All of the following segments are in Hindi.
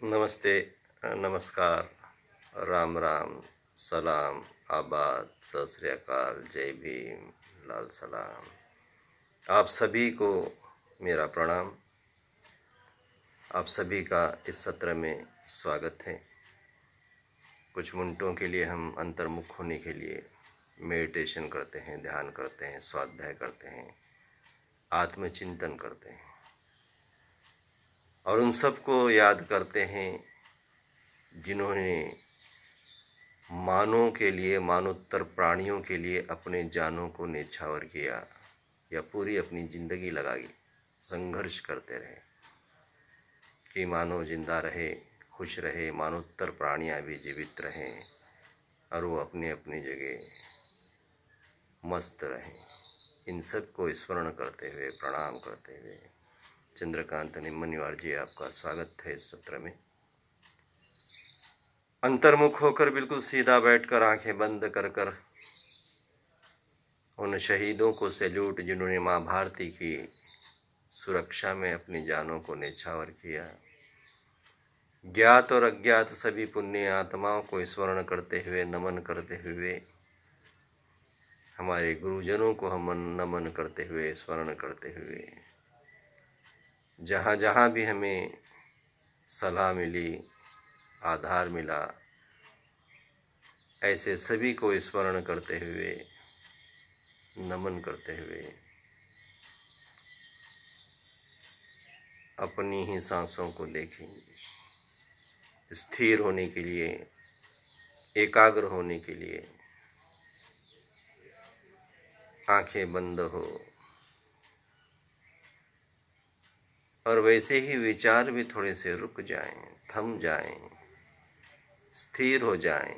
नमस्ते, नमस्कार, राम राम, सलाम, आबाद, सत श्री अकाल, जय भीम, लाल सलाम। आप सभी को मेरा प्रणाम। आप सभी का इस सत्र में स्वागत है। कुछ मिनटों के लिए हम अंतर्मुख होने के लिए मेडिटेशन करते हैं, ध्यान करते हैं, स्वाध्याय करते हैं, आत्मचिंतन करते हैं और उन सबको याद करते हैं जिन्होंने मानवों के लिए, मानवोत्तर प्राणियों के लिए अपने जानों को न्यौछावर किया या पूरी अपनी जिंदगी लगाई, संघर्ष करते रहे कि मानव जिंदा रहे, खुश रहे, मानवोत्तर प्राणियां भी जीवित रहें और वो अपनी अपनी जगह मस्त रहें। इन सब को स्मरण करते हुए, प्रणाम करते हुए चंद्रकांत निम्मनिवार जी, आपका स्वागत है इस सत्र में। अंतर्मुख होकर बिल्कुल सीधा बैठकर आंखें बंद कर कर उन शहीदों को सैल्यूट जिन्होंने माँ भारती की सुरक्षा में अपनी जानों को न्यौछावर किया। ज्ञात और अज्ञात सभी पुण्य आत्माओं को स्मरण करते हुए, नमन करते हुए, हमारे गुरुजनों को हम नमन करते हुए, स्मरण करते हुए, जहाँ जहाँ भी हमें सलाह मिली, आधार मिला, ऐसे सभी को स्मरण करते हुए, नमन करते हुए अपनी ही सांसों को देखेंगे। स्थिर होने के लिए, एकाग्र होने के लिए आंखें बंद हो और वैसे ही विचार भी थोड़े से रुक जाएं, थम जाएं, स्थिर हो जाएं।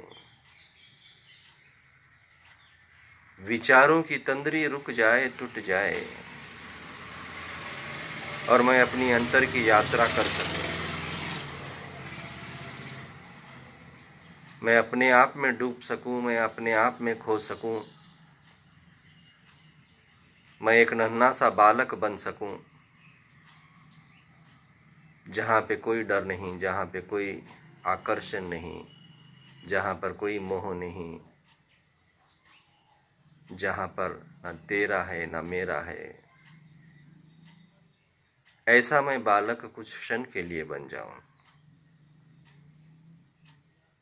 विचारों की तंद्री रुक जाए, टूट जाए और मैं अपनी अंतर की यात्रा कर सकूं। मैं अपने आप में डूब सकूं, मैं अपने आप में खो सकूं, मैं एक नन्हा सा बालक बन सकूं, जहाँ पे कोई डर नहीं, जहाँ पे कोई आकर्षण नहीं, जहाँ पर कोई मोह नहीं, जहाँ पर न तेरा है न मेरा है। ऐसा मैं बालक कुछ क्षण के लिए बन जाऊं,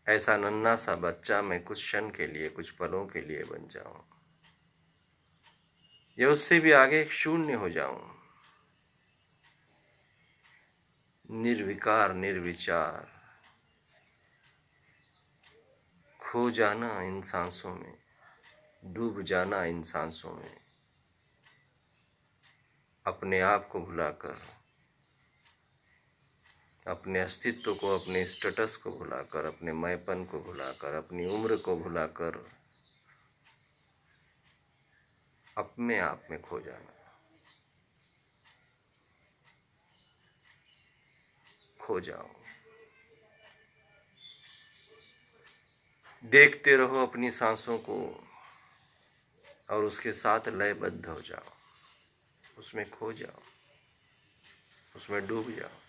ऐसा नन्हा सा बच्चा मैं कुछ क्षण के लिए, कुछ पलों के लिए बन जाऊं, या उससे भी आगे शून्य हो जाऊं, निर्विकार, निर्विचार, खो जाना इन सांसों में, डूब जाना इन सांसों में, अपने आप को भुलाकर, अपने अस्तित्व को, अपने स्टेटस को भुलाकर, अपने मैंपन को भुलाकर, अपनी उम्र को भुलाकर अपने आप में खो जाना। खो जाओ, देखते रहो अपनी सांसों को और उसके साथ लयबद्ध हो जाओ, उसमें खो जाओ, उसमें डूब जाओ।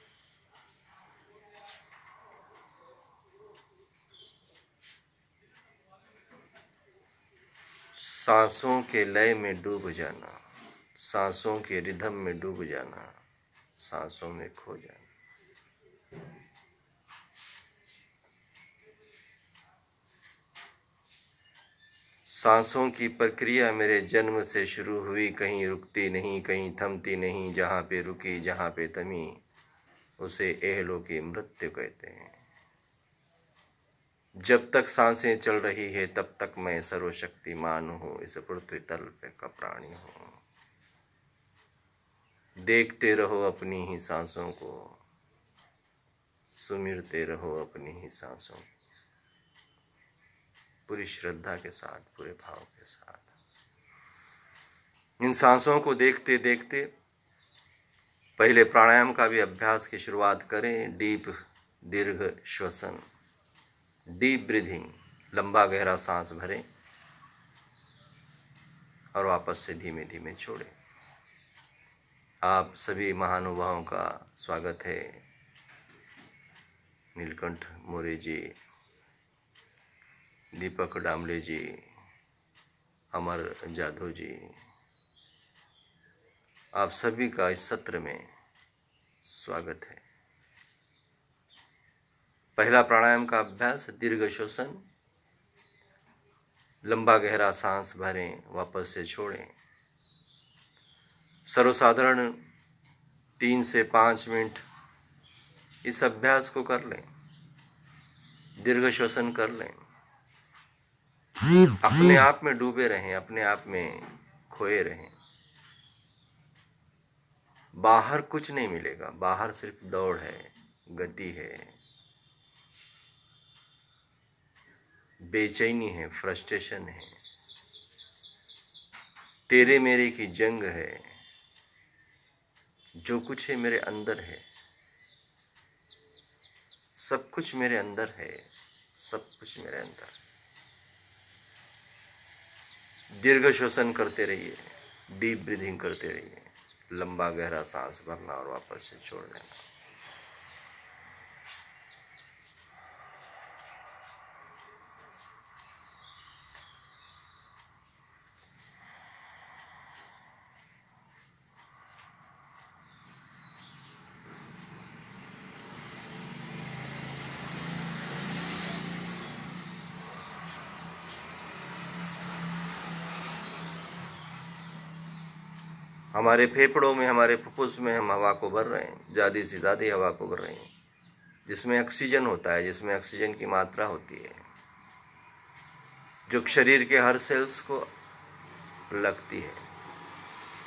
सांसों के लय में डूब जाना, सांसों के रिदम में डूब जाना, सांसों में खो जाना। सांसों की प्रक्रिया मेरे जन्म से शुरू हुई, कहीं रुकती नहीं, कहीं थमती नहीं, जहाँ पे रुकी, जहाँ पे थमी, उसे एहलोकी मृत्यु कहते हैं। जब तक सांसें चल रही है तब तक मैं सर्वशक्तिमान हूँ, इस पृथ्वी तल पे का प्राणी हूँ। देखते रहो अपनी ही सांसों को, सुमिरते रहो अपनी ही सांसों को, पूरी श्रद्धा के साथ, पूरे भाव के साथ। इन सांसों को देखते देखते पहले प्राणायाम का भी अभ्यास की शुरुआत करें। डीप, दीर्घ श्वसन, डीप ब्रीथिंग, लंबा गहरा सांस भरें और वापस से धीमे धीमे छोड़ें। आप सभी महानुभावों का स्वागत है नीलकंठ मोरे जी, दीपक डामले जी, अमर जाधव जी, आप सभी का इस सत्र में स्वागत है। पहला प्राणायाम का अभ्यास, दीर्घ श्वसन। लंबा गहरा सांस भरें, वापस से छोड़ें। सर्वसाधारण 3 से 5 मिनट इस अभ्यास को कर लें, दीर्घ श्वसन कर लें। अपने आप में डूबे रहें, अपने आप में खोए रहें। बाहर कुछ नहीं मिलेगा, बाहर सिर्फ दौड़ है, गति है, बेचैनी है, फ्रस्ट्रेशन है, तेरे मेरे की जंग है। जो कुछ है मेरे अंदर है, सब कुछ मेरे अंदर है, सब कुछ मेरे अंदर है। दीर्घ श्वसन करते रहिए, डीप ब्रीदिंग करते रहिए, लंबा गहरा सांस भरना और वापस से छोड़ देना। हमारे फेफड़ों में, हमारे फुफ्फुस में हम हवा को भर रहे हैं, ज़्यादा से ज़्यादा हवा को भर रहे हैं, जिसमें ऑक्सीजन होता है, जिसमें ऑक्सीजन की मात्रा होती है, जो शरीर के हर सेल्स को लगती है।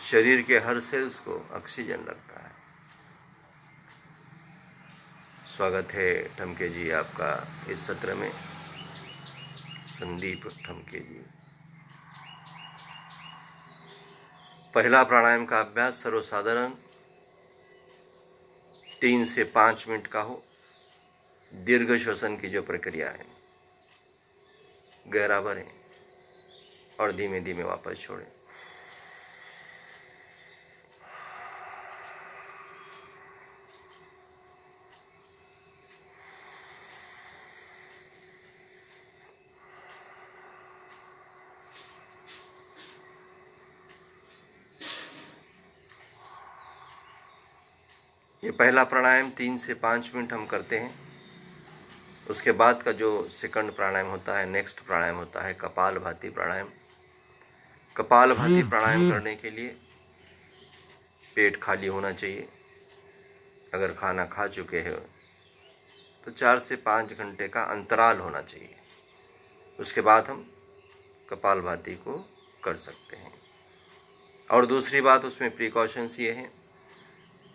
शरीर के हर सेल्स को ऑक्सीजन लगता है। स्वागत है ठमके जी आपका इस सत्र में, संदीप ठमके जी। पहला प्राणायाम का अभ्यास सर्वसाधारण 3 से 5 मिनट का हो। दीर्घ श्वसन की जो प्रक्रिया है, गहरा भरें और धीमे धीमे वापस छोड़ें। ये पहला प्राणायाम 3 से 5 मिनट हम करते हैं। उसके बाद का जो सेकंड प्राणायाम होता है, नेक्स्ट प्राणायाम होता है कपालभाति प्राणायाम। कपालभाति प्राणायाम करने के लिए पेट खाली होना चाहिए। अगर खाना खा चुके हो तो 4 से 5 घंटे का अंतराल होना चाहिए। उसके बाद हम कपालभाति को कर सकते हैं। और दूसरी बात, उसमें प्रिकॉशंस ये हैं,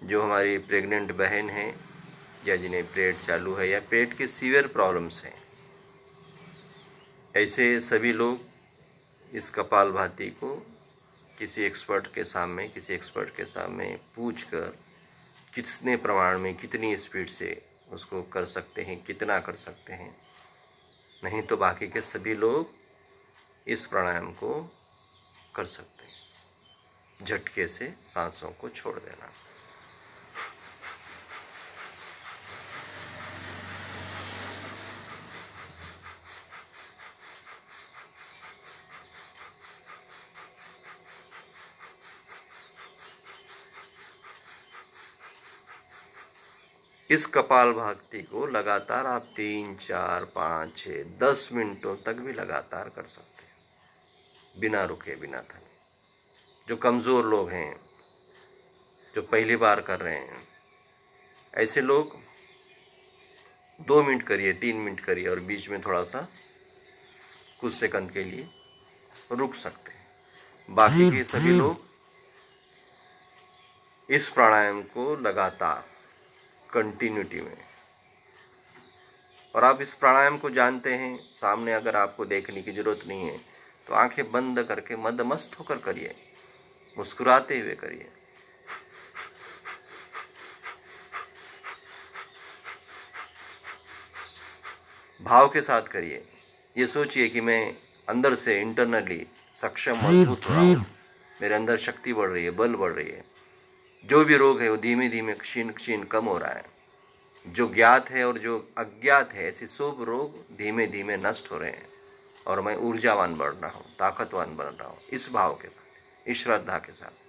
जो हमारी प्रेग्नेंट बहन हैं या जिन्हें पेट चालू है या पेट के सीवियर प्रॉब्लम्स हैं, ऐसे सभी लोग इस कपालभाति को किसी एक्सपर्ट के सामने पूछकर कितने प्रमाण में, कितनी स्पीड से उसको कर सकते हैं, कितना कर सकते हैं। नहीं तो बाकी के सभी लोग इस प्राणायाम को कर सकते हैं। झटके से सांसों को छोड़ देना। इस कपालभाति को लगातार आप 3, 4, 5, 6, 10 मिनटों तक भी लगातार कर सकते हैं, बिना रुके, बिना थके। जो कमज़ोर लोग हैं, जो पहली बार कर रहे हैं, ऐसे लोग 2 मिनट करिए, 3 मिनट करिए और बीच में थोड़ा सा कुछ सेकंड के लिए रुक सकते हैं। बाकी के सभी लोग इस प्राणायाम को लगातार कंटिन्यूटी में, और आप इस प्राणायाम को जानते हैं, सामने अगर आपको देखने की जरूरत नहीं है तो आंखें बंद करके मदमस्त होकर करिए, मुस्कुराते हुए करिए। भाव के साथ करिए। ये सोचिए कि मैं अंदर से इंटरनली सक्षम, मजबूत हो रहा हूँ, मेरे अंदर शक्ति बढ़ रही है, बल बढ़ रही है। जो भी रोग है वो धीमे धीमे क्षीण क्षीण कम हो रहा है। जो ज्ञात है और जो अज्ञात है, ऐसे सब रोग धीमे धीमे नष्ट हो रहे हैं और मैं ऊर्जावान बन रहा हूँ, ताकतवान बन रहा हूँ, इस भाव के साथ, इस श्रद्धा के साथ।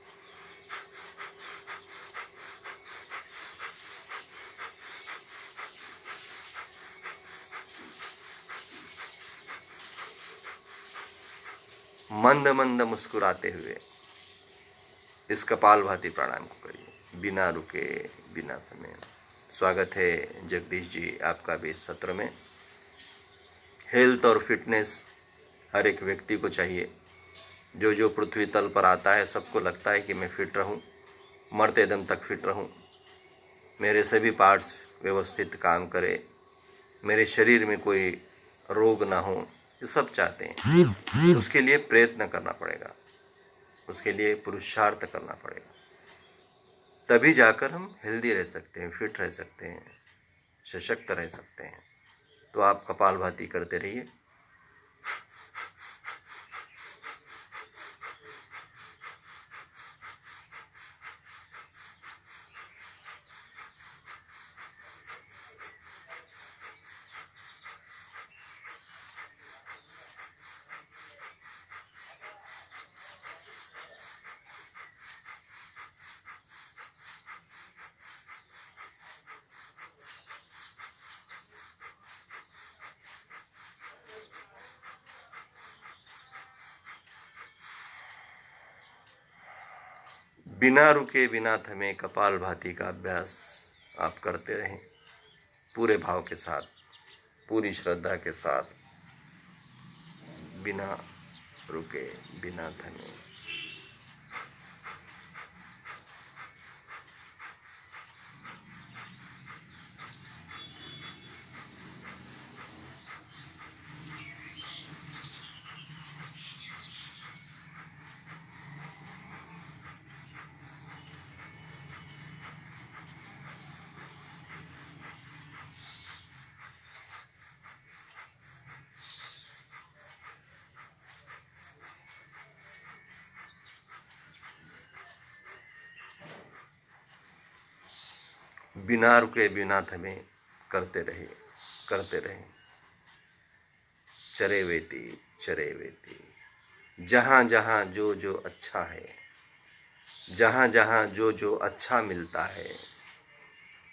मंद मंद मुस्कुराते हुए इस कपालभाति प्राणायाम को करिए, बिना रुके, बिना समय। स्वागत है जगदीश जी आपका भी इस सत्र में। हेल्थ और फिटनेस हर एक व्यक्ति को चाहिए। जो जो पृथ्वी तल पर आता है सबको लगता है कि मैं फिट रहूं, मरते दम तक फिट रहूं, मेरे सभी पार्ट्स व्यवस्थित काम करें, मेरे शरीर में कोई रोग ना हो, ये सब चाहते हैं। उसके लिए प्रयत्न करना पड़ेगा, उसके लिए पुरुषार्थ करना पड़ेगा, तभी जाकर हम हेल्दी रह सकते हैं, फिट रह सकते हैं, सशक्त रह सकते हैं। तो आप कपालभाति करते रहिए। बिना रुके, बिना थमे कपालभाति का अभ्यास आप करते रहें, पूरे भाव के साथ, पूरी श्रद्धा के साथ, बिना रुके, बिना थमे। बिना रुके, बिना थमे करते रहे, करते रहे। चरे वेती, चरे वेती। जहाँ जहाँ जो जो अच्छा है, जहाँ जहाँ जो जो अच्छा मिलता है,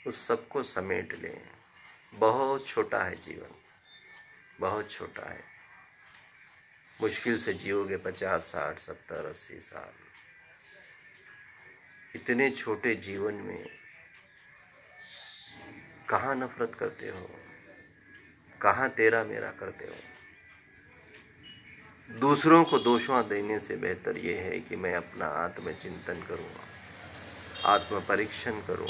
उस सबको समेट लें। बहुत छोटा है जीवन, बहुत छोटा है। मुश्किल से जियोगे 50, 60, 70, 80 साल। इतने छोटे जीवन में कहाँ नफरत करते हो, कहाँ तेरा मेरा करते हो। दूसरों को दोषों देने से बेहतर यह है कि मैं अपना आत्मचिंतन करूँ, आत्म परीक्षण करूँ।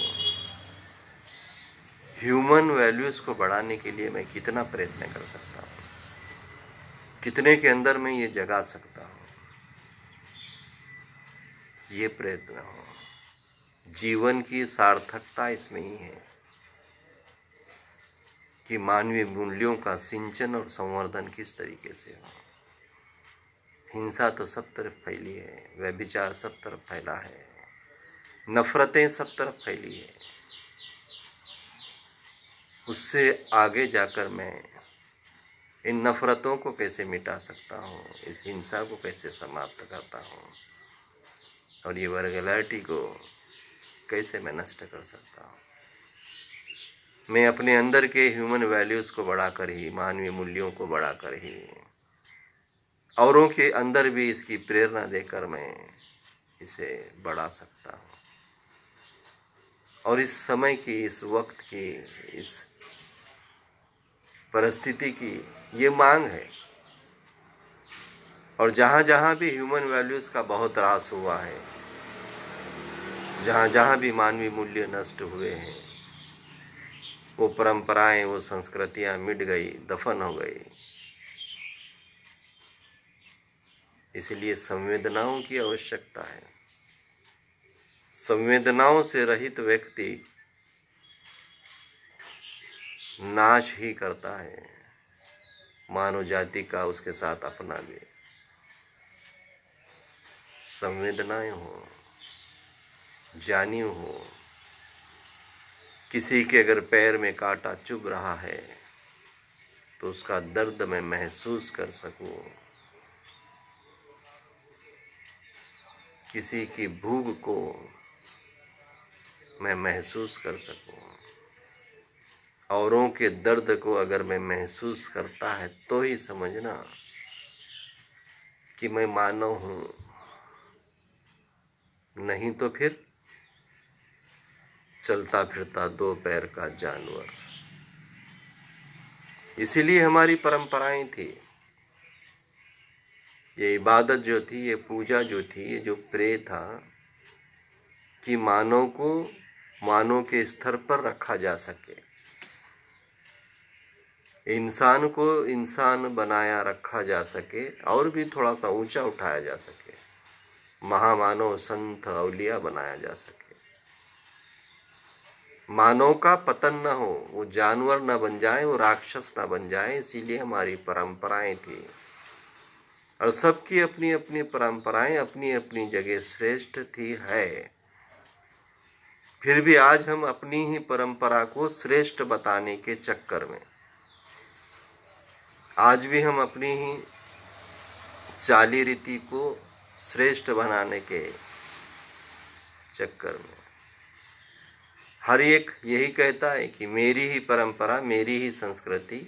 ह्यूमन वैल्यूज़ को बढ़ाने के लिए मैं कितना प्रयत्न कर सकता हूँ, कितने के अंदर मैं ये जगा सकता हूँ, ये प्रयत्न हो। जीवन की सार्थकता इसमें ही है कि मानवीय मूल्यों का सिंचन और संवर्धन किस तरीके से हो। हिंसा तो सब तरफ फैली है, व्यभिचार सब तरफ फैला है, नफरतें सब तरफ फैली है। उससे आगे जाकर मैं इन नफरतों को कैसे मिटा सकता हूँ, इस हिंसा को कैसे समाप्त करता हूँ, और ये वर्गैलिटी को कैसे मैं नष्ट कर सकता हूँ। मैं अपने अंदर के ह्यूमन वैल्यूज़ को बढ़ाकर ही, मानवीय मूल्यों को बढ़ाकर ही, औरों के अंदर भी इसकी प्रेरणा देकर मैं इसे बढ़ा सकता हूँ। और इस समय की, इस वक्त की, इस परिस्थिति की ये मांग है। और जहाँ जहाँ भी ह्यूमन वैल्यूज़ का बहुत ह्रास हुआ है, जहाँ जहाँ भी मानवीय मूल्य नष्ट हुए हैं, वो परंपराएं, वो संस्कृतियाँ मिट गई, दफन हो गई। इसलिए संवेदनाओं की आवश्यकता है। संवेदनाओं से रहित व्यक्ति नाश ही करता है, मानव जाति का उसके साथ अपना भी। संवेदनाएं हो, जानी हो किसी के अगर पैर में कांटा चुभ रहा है तो उसका दर्द मैं महसूस कर सकूं, किसी की भूख को मैं महसूस कर सकूं, औरों के दर्द को अगर मैं महसूस करता है तो ही समझना कि मैं मानव हूं, नहीं तो फिर चलता फिरता दो पैर का जानवर। इसीलिए हमारी परंपराएं थी, ये इबादत जो थी, ये पूजा जो थी, ये जो प्रे था कि मानव को मानव के स्तर पर रखा जा सके, इंसान को इंसान बनाया रखा जा सके और भी थोड़ा सा ऊंचा उठाया जा सके, महामानव संत अवलिया बनाया जा सके, मानव का पतन न हो, वो जानवर न बन जाए, वो राक्षस न बन जाए। इसीलिए हमारी परंपराएं थी और सबकी अपनी अपनी परंपराएं अपनी अपनी जगह श्रेष्ठ थी है। फिर भी आज हम अपनी ही परंपरा को श्रेष्ठ बताने के चक्कर में, आज भी हम अपनी ही चाली रीति को श्रेष्ठ बनाने के चक्कर में हर एक यही कहता है कि मेरी ही परंपरा, मेरी ही संस्कृति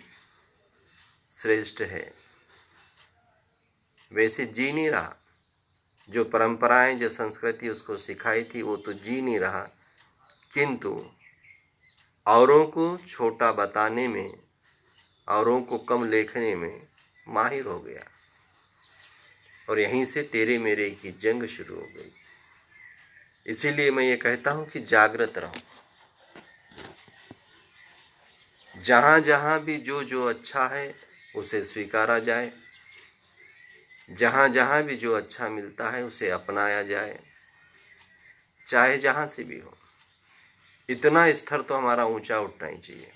श्रेष्ठ है, वैसे जी नहीं रहा। जो परंपराएं, जो संस्कृति उसको सिखाई थी वो तो जी नहीं रहा, किंतु औरों को छोटा बताने में, औरों को कम लेखने में माहिर हो गया और यहीं से तेरे मेरे की जंग शुरू हो गई। इसीलिए मैं ये कहता हूं कि जागृत रहो, जहां जहां भी जो जो अच्छा है उसे स्वीकारा जाए, जहां जहां भी जो अच्छा मिलता है उसे अपनाया जाए, चाहे जहां से भी हो। इतना स्तर तो हमारा ऊंचा उठना ही चाहिए,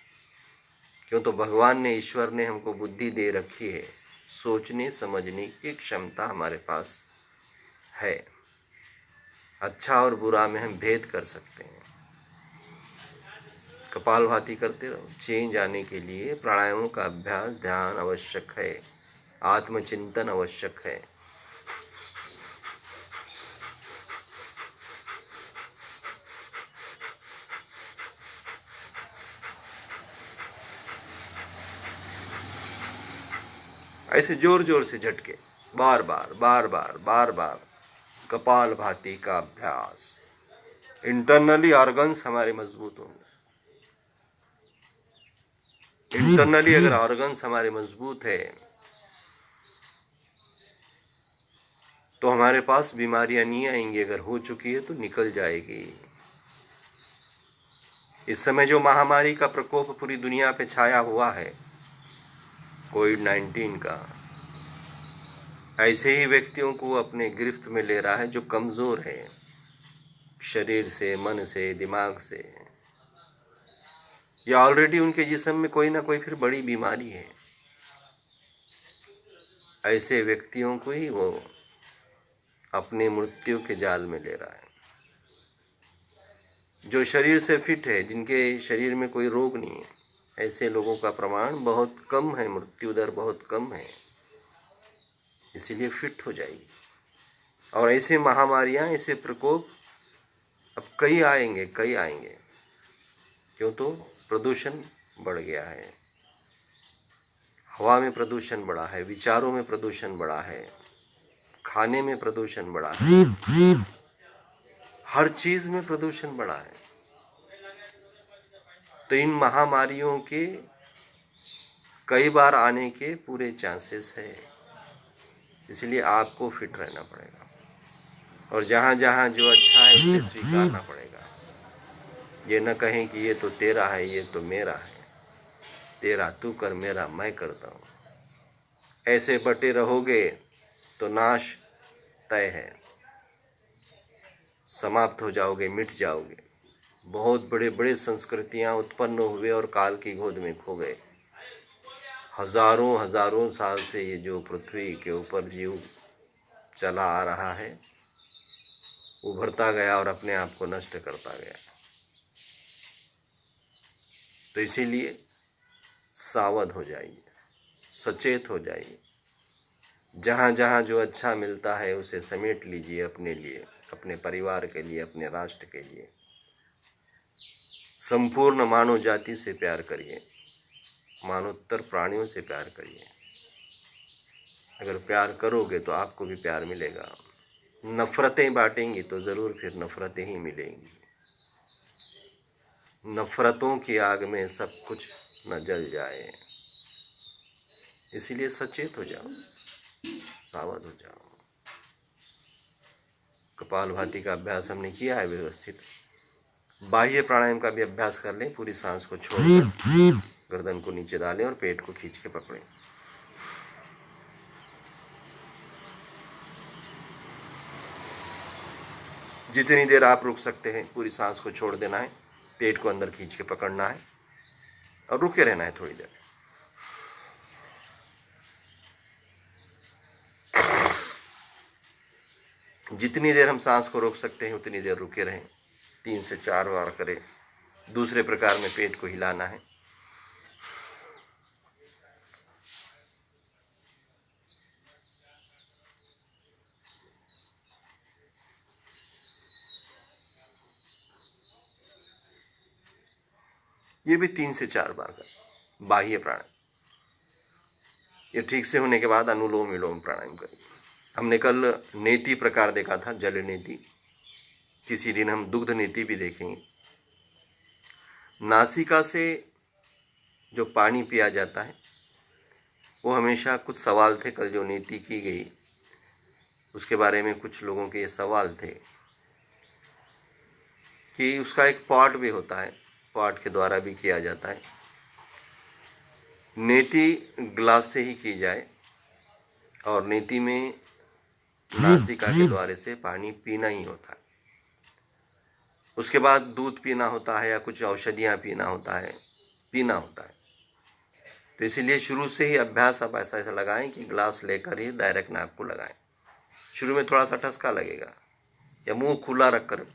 क्यों तो भगवान ने, ईश्वर ने हमको बुद्धि दे रखी है, सोचने समझने की क्षमता हमारे पास है, अच्छा और बुरा में हम भेद कर सकते हैं। कपालभाति करते रहो। चेंज आने के लिए प्राणायामों का अभ्यास, ध्यान आवश्यक है, आत्मचिंतन आवश्यक है। ऐसे जोर जोर से झटके, बार बार बार बार बार बार कपालभाति का अभ्यास, इंटरनली ऑर्गन्स हमारे मजबूत होंगे। इंटरनली अगर ऑर्गन्स हमारे मजबूत है तो हमारे पास बीमारियां नहीं आएंगी, अगर हो चुकी है तो निकल जाएगी। इस समय जो महामारी का प्रकोप पूरी दुनिया पे छाया हुआ है, कोविड-19 का, ऐसे ही व्यक्तियों को अपने गिरफ्त में ले रहा है जो कमजोर है, शरीर से, मन से, दिमाग से, या ऑलरेडी उनके जिस्म में कोई ना कोई फिर बड़ी बीमारी है। ऐसे व्यक्तियों को ही वो अपने मृत्यु के जाल में ले रहा है। जो शरीर से फिट है, जिनके शरीर में कोई रोग नहीं है, ऐसे लोगों का प्रमाण बहुत कम है, मृत्यु दर बहुत कम है, इसीलिए फिट हो जाएगी। और ऐसे महामारियां, ऐसे प्रकोप अब कई आएंगे, कई आएंगे, क्यों तो प्रदूषण बढ़ गया है, हवा में प्रदूषण बढ़ा है, विचारों में प्रदूषण बढ़ा है, खाने में प्रदूषण बढ़ा है, हर चीज में प्रदूषण बढ़ा है। तो इन महामारियों के कई बार आने के पूरे चांसेस है, इसलिए आपको फिट रहना पड़ेगा और जहाँ जहाँ जो अच्छा है उसे स्वीकारना पड़ेगा। ये न कहें कि ये तो तेरा है, ये तो मेरा है, तेरा तू कर, मेरा मैं करता हूँ। ऐसे बटे रहोगे तो नाश तय है, समाप्त हो जाओगे, मिट जाओगे। बहुत बड़े बड़े संस्कृतियां उत्पन्न हुए और काल की गोद में खो गए। हजारों हजारों साल से ये जो पृथ्वी के ऊपर जीव चला आ रहा है, उभरता गया और अपने आप को नष्ट करता गया। तो इसीलिए सावध हो जाइए, सचेत हो जाइए। जहाँ जहाँ जो अच्छा मिलता है उसे समेट लीजिए अपने लिए, अपने परिवार के लिए, अपने राष्ट्र के लिए। संपूर्ण मानव जाति से प्यार करिए, मानवोत्तर प्राणियों से प्यार करिए। अगर प्यार करोगे तो आपको भी प्यार मिलेगा। नफरतें बांटेंगी तो ज़रूर फिर नफरतें ही मिलेंगी। नफरतों की आग में सब कुछ न जल जाए, इसीलिए सचेत हो जाओ, सावध हो जाओ। कपालभाति का अभ्यास हमने किया है व्यवस्थित। बाह्य प्राणायाम का भी अभ्यास कर लें। पूरी सांस को छोड़कर गर्दन को नीचे डालें और पेट को खींच के पकड़ें। जितनी देर आप रुक सकते हैं पूरी सांस को छोड़ देना है, पेट को अंदर खींच के पकड़ना है और रुके रहना है थोड़ी देर। जितनी देर हम सांस को रोक सकते हैं उतनी देर रुके रहें। 3 से 4 बार करें। दूसरे प्रकार में पेट को हिलाना है। ये भी 3 से 4 बार करें। बाह्य प्राणायाम ये ठीक से होने के बाद अनुलोम विलोम प्राणायाम करें। हमने कल नेति प्रकार देखा था, जल नेति। किसी दिन हम दुग्ध नेति भी देखेंगे। नासिका से जो पानी पिया जाता है वो हमेशा कुछ सवाल थे। कल जो नीति की गई उसके बारे में कुछ लोगों के ये सवाल थे कि उसका एक पॉट भी होता है, पॉट के द्वारा भी किया जाता है। नीति ग्लास से ही की जाए और नीति में नासिका के द्वारे से पानी पीना ही होता है। उसके बाद दूध पीना होता है या कुछ औषधियाँ पीना होता है, तो इसीलिए शुरू से ही अभ्यास आप ऐसा ऐसा लगाएं कि ग्लास लेकर ही डायरेक्ट नाक को लगाएं। शुरू में थोड़ा सा ठसका लगेगा या मुंह खुला रखकर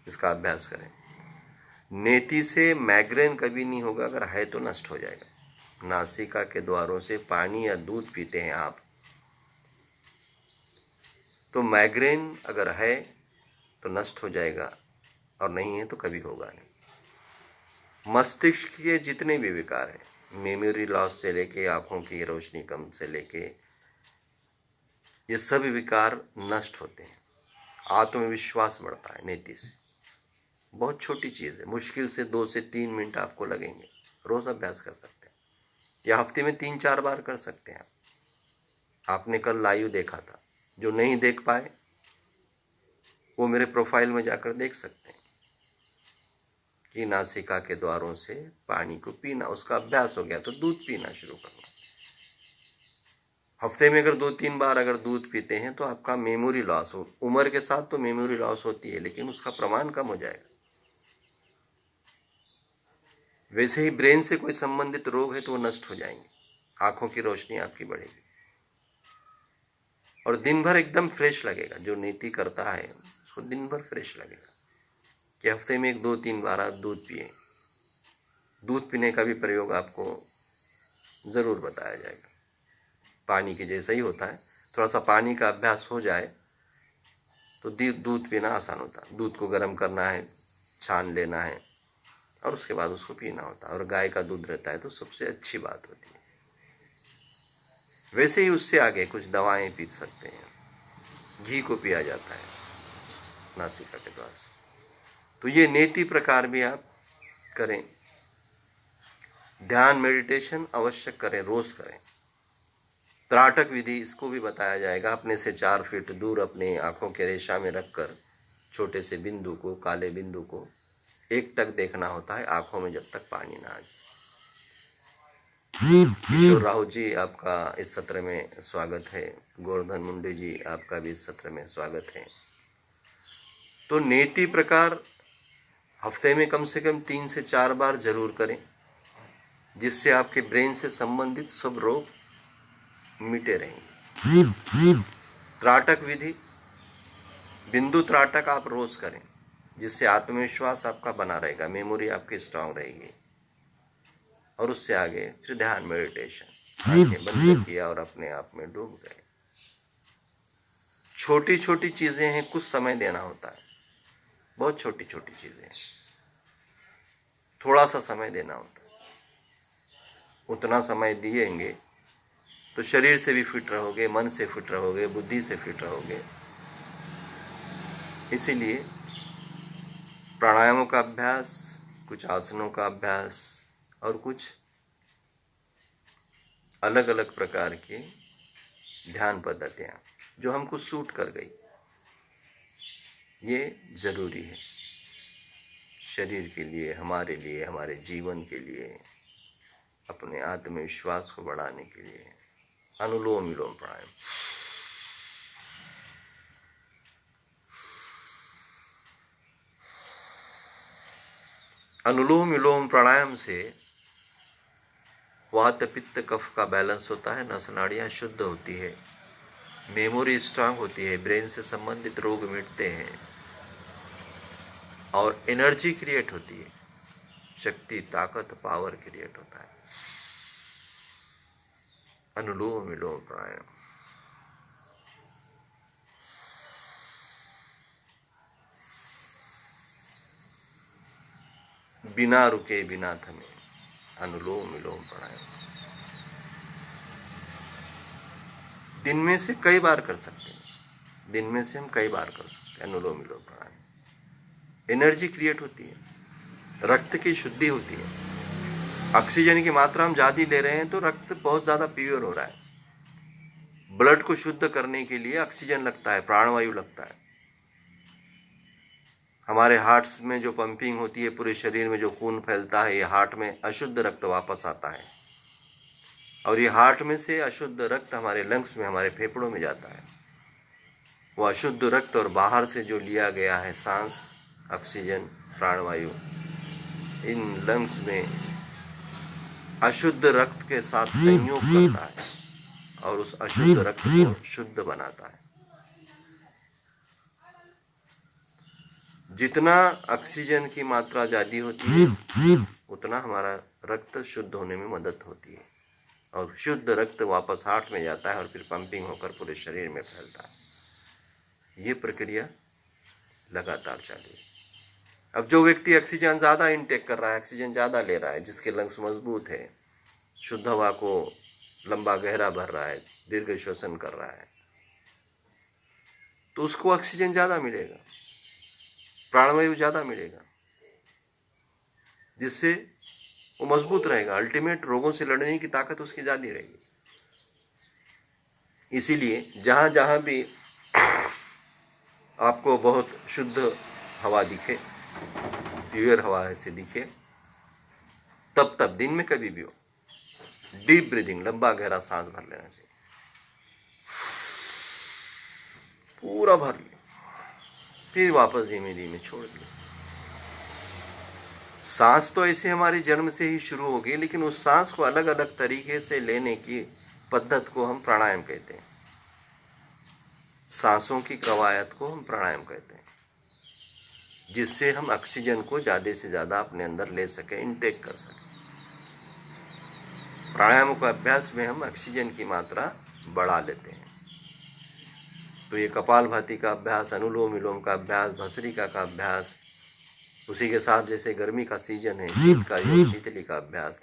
इसका अभ्यास करें। नेति से माइग्रेन कभी नहीं होगा, अगर है तो नष्ट हो जाएगा। नासिका के द्वारों से पानी या दूध पीते हैं आप तो माइग्रेन अगर है तो नष्ट हो जाएगा और नहीं है तो कभी होगा नहीं। मस्तिष्क के जितने भी विकार हैं, मेमोरी लॉस से लेके आँखों की रोशनी कम से लेके, ये सभी विकार नष्ट होते हैं। आत्मविश्वास बढ़ता है नेति से। बहुत छोटी चीज़ है, मुश्किल से 2 से 3 मिनट आपको लगेंगे। रोज़ अभ्यास कर सकते हैं या हफ्ते में 3-4 बार कर सकते हैं। आपने कल लाइव देखा था, जो नहीं देख पाए वो मेरे प्रोफाइल में जाकर देख सकते हैं कि नासिका के द्वारों से पानी को पीना, उसका अभ्यास हो गया तो दूध पीना शुरू करना। हफ्ते में अगर 2-3 बार अगर दूध पीते हैं तो आपका मेमोरी लॉस हो, उम्र के साथ तो मेमोरी लॉस होती है लेकिन उसका प्रमाण कम हो जाएगा। वैसे ही ब्रेन से कोई संबंधित रोग है तो वो नष्ट हो जाएंगे। आंखों की रोशनी आपकी बढ़ेगी और दिन भर एकदम फ्रेश लगेगा। जो नीति करता है उसको दिन भर फ्रेश लगेगा कि हफ्ते में 1-2-3 बार आप दूध पिए। दूध पीने का भी प्रयोग आपको ज़रूर बताया जाएगा। पानी के जैसा ही होता है, थोड़ा सा पानी का अभ्यास हो जाए तो दूध पीना आसान होता है। दूध को गर्म करना है, छान लेना है और उसके बाद उसको पीना होता है। और गाय का दूध रहता है तो सबसे अच्छी बात होती है। वैसे ही उससे आगे कुछ दवाएं पी सकते हैं। घी को पिया जाता है नासिका के द्वारा से। तो ये नेति प्रकार भी आप करें। ध्यान मेडिटेशन अवश्य करें, रोज करें। त्राटक विधि, इसको भी बताया जाएगा। अपने से 4 फीट दूर अपने आंखों के रेशा में रखकर छोटे से बिंदु को, काले बिंदु को एकटक देखना होता है, आंखों में जब तक पानी ना आ जाए। किशोर राहुल जी, आपका इस सत्र में स्वागत है। गोवर्धन मुंडे जी, आपका भी इस सत्र में स्वागत है। तो नेति प्रकार हफ्ते में कम से कम 3 से 4 बार जरूर करें, जिससे आपके ब्रेन से संबंधित सब रोग मिटे रहेंगे। त्राटक विधि, बिंदु त्राटक आप रोज करें, जिससे आत्मविश्वास आपका बना रहेगा, मेमोरी आपकी स्ट्रांग रहेगी। और उससे आगे फिर ध्यान, मेडिटेशन, आंखें बंद किया और अपने आप में डूब गए। छोटी छोटी चीजें हैं, कुछ समय देना होता है, बहुत छोटी छोटी चीजें हैं, थोड़ा सा समय देना होता है। उतना समय दिएंगे तो शरीर से भी फिट रहोगे, मन से फिट रहोगे, बुद्धि से फिट रहोगे। इसीलिए प्राणायामों का अभ्यास, कुछ आसनों का अभ्यास और कुछ अलग अलग प्रकार की ध्यान पद्धतियाँ जो हमको सूट कर गई, ये ज़रूरी है शरीर के लिए, हमारे जीवन के लिए, अपने आत्मविश्वास को बढ़ाने के लिए। अनुलोम विलोम प्राणायाम। अनुलोम विलोम प्राणायाम से वात पित्त कफ का बैलेंस होता है, नस नाड़ियाँ शुद्ध होती है, मेमोरी स्ट्रांग होती है, ब्रेन से संबंधित रोग मिटते हैं और एनर्जी क्रिएट होती है, शक्ति, ताकत, पावर क्रिएट होता है। अनुलोम विलोम प्राणायाम। बिना रुके बिना थमे अनुलोम विलोम प्राणायाम दिन में से कई बार कर सकते हैं। दिन में से हम कई बार कर सकते हैं अनुलोम विलोम प्राणायाम। एनर्जी क्रिएट होती है, रक्त की शुद्धि होती है। ऑक्सीजन की मात्रा हम ज़्यादा ले रहे हैं तो रक्त बहुत ज़्यादा प्योर हो रहा है। ब्लड को शुद्ध करने के लिए ऑक्सीजन लगता है, प्राणवायु लगता है। हमारे हार्ट्स में जो पंपिंग होती है, पूरे शरीर में जो खून फैलता है, ये हार्ट में अशुद्ध रक्त वापस आता है और ये हार्ट में से अशुद्ध रक्त हमारे लंग्स में, हमारे फेफड़ों में जाता है। वो अशुद्ध रक्त और बाहर से जो लिया गया है सांस, ऑक्सीजन, प्राणवायु, इन लंग्स में अशुद्ध रक्त के साथ संयोग करता है और उस अशुद्ध रक्त को शुद्ध बनाता है। जितना ऑक्सीजन की मात्रा ज़्यादा होती है उतना हमारा रक्त शुद्ध होने में मदद होती है और शुद्ध रक्त वापस हार्ट में जाता है और फिर पंपिंग होकर पूरे शरीर में फैलता है। ये प्रक्रिया लगातार चालू है। अब जो व्यक्ति ऑक्सीजन ज़्यादा इनटेक कर रहा है, ऑक्सीजन ज़्यादा ले रहा है, जिसके लंग्स मजबूत है, शुद्ध हवा को लंबा गहरा भर रहा है, दीर्घ श्वसन कर रहा है, तो उसको ऑक्सीजन ज़्यादा मिलेगा, प्राणवायु ज़्यादा मिलेगा, जिससे वो मजबूत रहेगा। अल्टीमेट रोगों से लड़ने की ताकत उसकी ज़्यादा रहेगी। इसीलिए जहाँ जहाँ भी आपको बहुत शुद्ध हवा दिखे, प्योर हवा ऐसे दिखे, तब तब दिन में कभी भी हो डीप ब्रीदिंग, लंबा गहरा सांस भर लेना चाहिए, पूरा भर लिया, फिर वापस धीमे धीमे छोड़ दिया। सांस तो ऐसे हमारे जन्म से ही शुरू होगी, लेकिन उस सांस को अलग अलग तरीके से लेने की पद्धत को हम प्राणायाम कहते हैं। सांसों की कवायद को हम प्राणायाम कहते हैं, जिससे हम ऑक्सीजन को ज़्यादा से ज़्यादा अपने अंदर ले सकें, इनटेक कर सकें। प्राणायाम का अभ्यास में हम ऑक्सीजन की मात्रा बढ़ा लेते हैं। तो ये कपालभाति का अभ्यास, अनुलोम विलोम का अभ्यास, भस्त्रिका का अभ्यास, उसी के साथ जैसे गर्मी का सीजन है, शीत का योग, शीतली का अभ्यास,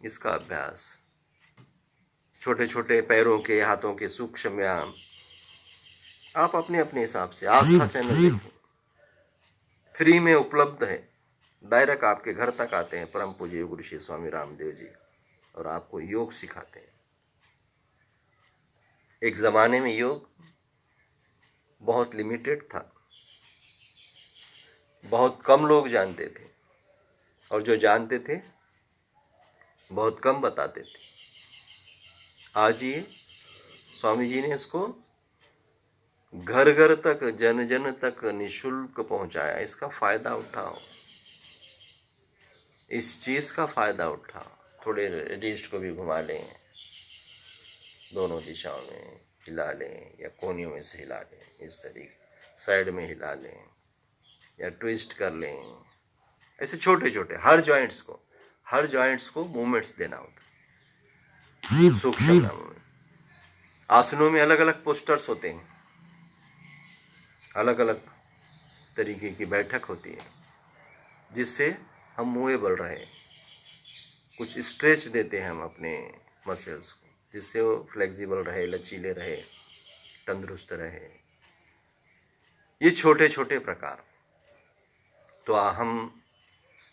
इसका अभ्यास, छोटे छोटे पैरों के, हाथों के सूक्ष्म व्यायाम, आप अपने अपने हिसाब से आस्था चैनल देखें, फ्री में उपलब्ध है। डायरेक्ट आपके घर तक आते हैं परम पूज्य योग गुरु श्री स्वामी रामदेव जी और आपको योग सिखाते हैं। एक ज़माने में योग बहुत लिमिटेड था, बहुत कम लोग जानते थे और जो जानते थे बहुत कम बताते थे। आज ये स्वामी जी ने इसको घर घर तक, जन जन तक निःशुल्क पहुंचाया। इसका फ़ायदा उठाओ, इस चीज़ का फ़ायदा उठाओ। थोड़े रिस्ट को भी घुमा लें, दोनों दिशाओं में हिला लें या कोनियों में से हिला लें, इस तरीके साइड में हिला लें या ट्विस्ट कर लें, ऐसे छोटे छोटे हर जॉइंट्स को मूवमेंट्स देना होता है, सूक्ष्म नामों में। आसनों में अलग अलग पोस्टर्स होते हैं, अलग अलग तरीके की बैठक होती है, जिससे हम मूवेबल रहे, कुछ स्ट्रेच देते हैं हम अपने मसल्स को, जिससे वो फ्लेक्सिबल रहे, लचीले रहे, तंदुरुस्त रहे। ये छोटे छोटे प्रकार। तो हम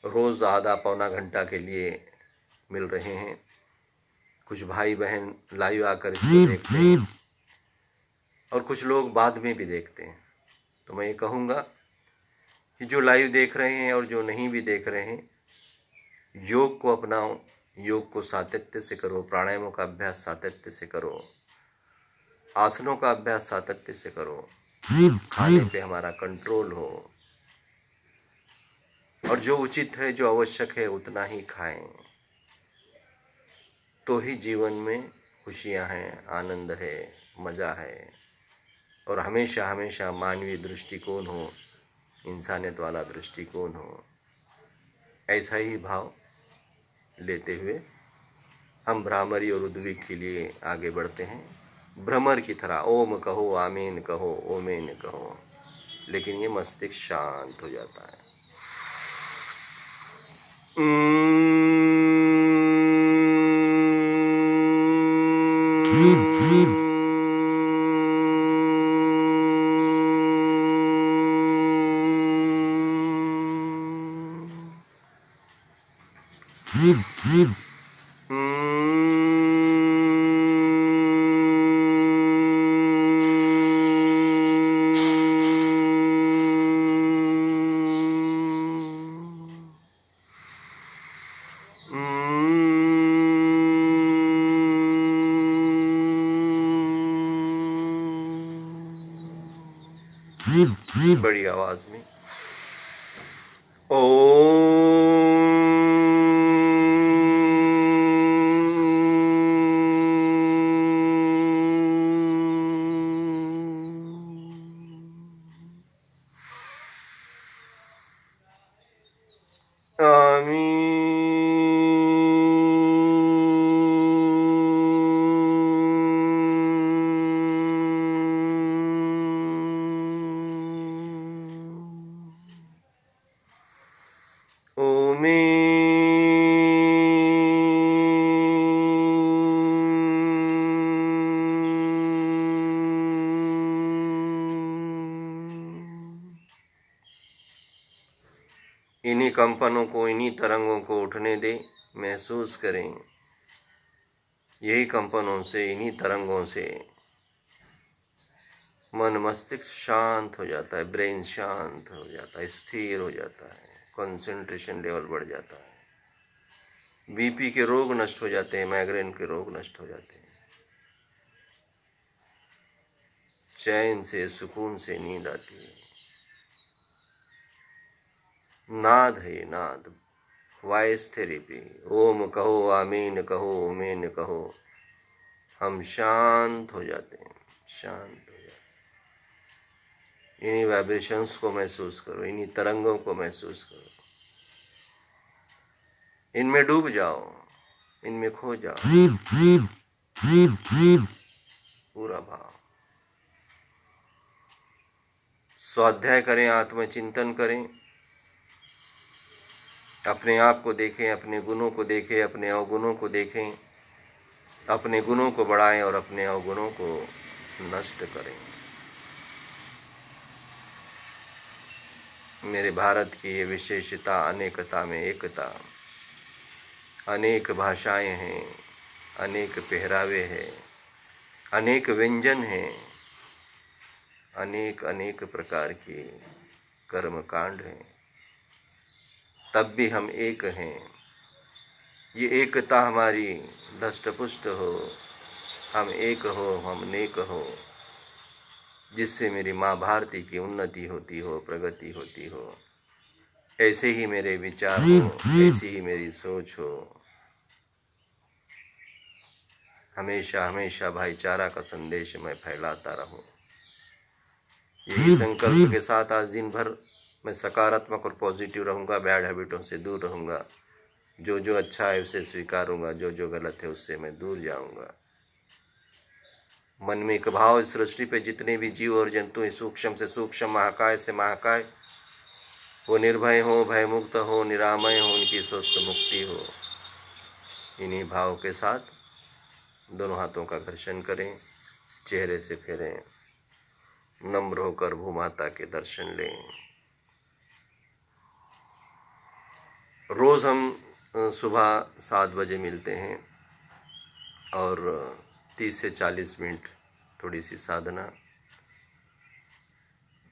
रोज़ आधा पौना घंटा के लिए मिल रहे हैं। कुछ भाई बहन लाइव आकर इसको देखते हैं और कुछ लोग बाद में भी देखते हैं। तो मैं ये कहूँगा कि जो लाइव देख रहे हैं और जो नहीं भी देख रहे हैं, योग को अपनाओ, योग को सातत्य से करो, प्राणायामों का अभ्यास सातत्य से करो, आसनों का अभ्यास सातत्य से करो, खाने पे हमारा कंट्रोल हो, और जो उचित है, जो आवश्यक है, उतना ही खाएं। तो ही जीवन में खुशियां हैं, आनंद है, मज़ा है, और हमेशा हमेशा मानवीय दृष्टिकोण हो, इंसानियत वाला दृष्टिकोण हो। ऐसा ही भाव लेते हुए हम भ्रामरी और उद्विग के लिए आगे बढ़ते हैं। भ्रमर की तरह ओम कहो, आमीन कहो, ओमेन कहो, लेकिन ये मस्तिष्क शांत हो जाता है। बड़ी आवाज में इन्हीं कंपनों को, इन्हीं तरंगों को उठने दें, महसूस करें। यही कंपनों से, इन्हीं तरंगों से मन मस्तिष्क शांत हो जाता है, ब्रेन शांत हो जाता है, स्थिर हो जाता है, कंसंट्रेशन लेवल बढ़ जाता है, बीपी के रोग नष्ट हो जाते हैं, माइग्रेन के रोग नष्ट हो जाते हैं, चैन से, सुकून से नींद आती है। नाद है ये, नाद, वॉइस थेरेपी। ओम कहो, आमीन कहो, ओमेन कहो, हम शांत हो जाते हैं, शांत हो जाते हैं। इन्हीं वाइब्रेशंस को महसूस करो, इन्हीं तरंगों को महसूस करो, इनमें डूब जाओ, इनमें खो जाओ, पूरा भाव। स्वाध्याय करें, आत्मचिंतन करें, अपने आप को देखें, अपने गुणों को देखें, अपने अवगुणों को देखें, अपने गुणों को बढ़ाएं और अपने अवगुणों को नष्ट करें। मेरे भारत की ये विशेषता, अनेकता में एकता। अनेक भाषाएं हैं, अनेक पहरावे हैं, अनेक व्यंजन हैं, अनेक अनेक प्रकार की कर्मकांड हैं, तब भी हम एक हैं। ये एकता हमारी धष्टपुष्ट हो, हम एक हो, हम नेक हो, जिससे मेरी माँ भारती की उन्नति होती हो, प्रगति होती हो। ऐसे ही मेरे विचार हो, ऐसी ही मेरी सोच हो। हमेशा हमेशा भाईचारा का संदेश मैं फैलाता रहूं। यही संकल्प के साथ आज दिन भर मैं सकारात्मक और पॉजिटिव रहूँगा, बैड हैबिटों से दूर रहूँगा, जो जो अच्छा है उसे स्वीकारूँगा, जो जो गलत है उससे मैं दूर जाऊँगा। मन में एक भाव, इस सृष्टि पे जितने भी जीव और जंतु हैं, सूक्ष्म से सूक्ष्म, महाकाय से महाकाय, वो निर्भय हो, भयमुक्त हो, निरामय हो, उनकी स्वस्थ मुक्ति हो। इन्हीं भाव के साथ दोनों हाथों का घर्षण करें, चेहरे से फेरें, नम्र होकर भूमाता के दर्शन लें। रोज़ हम सुबह 7 बजे मिलते हैं और 30 से 40 मिनट थोड़ी सी साधना।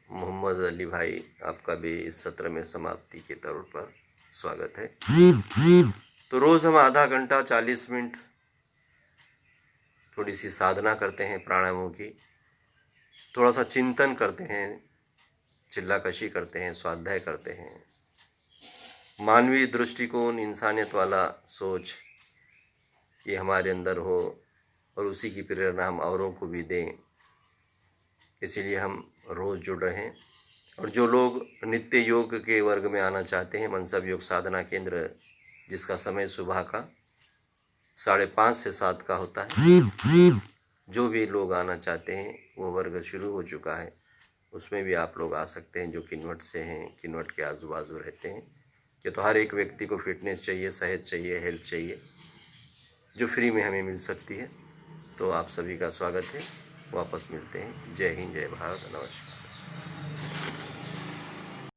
मोहम्मद अली भाई, आपका भी इस सत्र में समाप्ति के तौर पर स्वागत है। तो रोज़ हम आधा घंटा 40 मिनट थोड़ी सी साधना करते हैं प्राणायामों की, थोड़ा सा चिंतन करते हैं, चिल्लाकशी करते हैं, स्वाध्याय करते हैं, मानवीय दृष्टिकोण, इंसानियत वाला सोच ये हमारे अंदर हो और उसी की प्रेरणा हम औरों को भी दें। इसीलिए हम रोज़ जुड़ रहे हैं। और जो लोग नित्य योग के वर्ग में आना चाहते हैं, मनसब योग साधना केंद्र, जिसका समय सुबह का 5:30 से 7 का होता है, जो भी लोग आना चाहते हैं वो वर्ग शुरू हो चुका है, उसमें भी आप लोग आ सकते हैं जो किन्नौर से हैं, किन्नौर के आजू बाजू रहते हैं। ये तो हर एक व्यक्ति को फिटनेस चाहिए, सेहत चाहिए, हेल्थ चाहिए, जो फ्री में हमें मिल सकती है। तो आप सभी का स्वागत है। वापस मिलते हैं। जय हिंद, जय भारत, नमस्कार।